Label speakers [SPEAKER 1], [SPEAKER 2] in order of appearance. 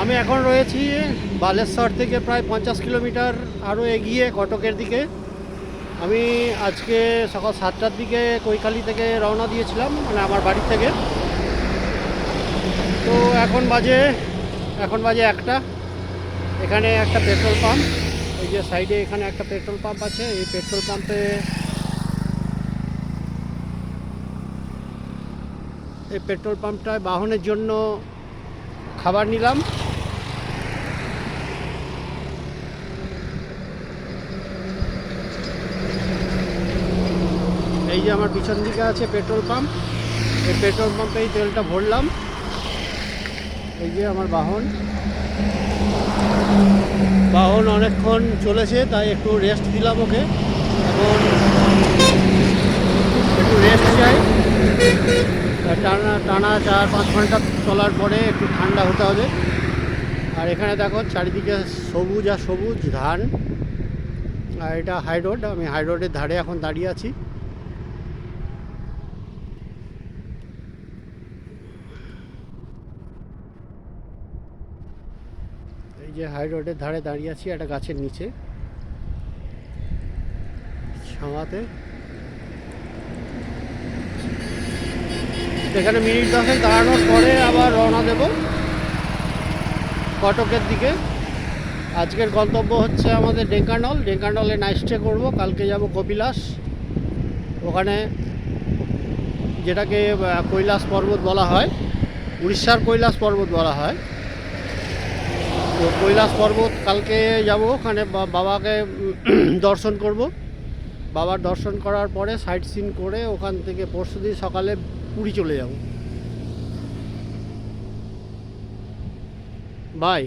[SPEAKER 1] আমি এখন রয়েছি বালেশ্বর থেকে প্রায় 50 কিলোমিটার আরও এগিয়ে কটকের দিকে। আমি আজকে সকাল 7টার দিকে কৈখালি থেকে রওনা দিয়েছিলাম, মানে আমার বাড়ি থেকে। তো এখন বাজে 1টা। এখানে একটা পেট্রোল পাম্প, এই যে সাইডে এখানে একটা পেট্রোল পাম্প আছে। এই পেট্রোল পাম্পটায় বাহনের জন্য খাবার নিলাম। এই যে আমার পিছন দিকে আছে পেট্রোল পাম্প, এই পেট্রোল পাম্পেই তেলটা ভরলাম। এই যে আমার বাহন অনেকক্ষণ চলেছে, তাই একটু রেস্ট দিলাম ওকে। এখন একটু রেস্ট চাই। টানা 4-5 ঘন্টা চলার পরে একটু ঠান্ডা হতে হবে। আর এখানে দেখো চারিদিকে সবুজ আর সবুজ ধান। আর এটা হাই রোড, আমি হাই রোডের ধারে এখন দাঁড়িয়ে আছি। এই যে হাই রোডের ধারে দাঁড়িয়ে আছি একটা গাছের নিচে ছাওয়াতে। এখানে মিনিট 10 দাঁড়ানোর পরে আবার রওনা দেব কটকের দিকে। আজকের গন্তব্য হচ্ছে আমাদের ডেঙ্কানলে নাইট স্টে করবো। কালকে যাব কপিলাস, ওখানে যেটাকে কৈলাস পর্বত বলা হয়, উড়িষ্যার কৈলাস পর্বত বলা হয়। তো কৈলাস পর্বত কালকে যাব, ওখানে বাবাকে দর্শন করব। বাবার দর্শন করার পরে সাইট সিন করে ওখান থেকে পরশুদিন সকালে পুরী চলে যাব। বাই।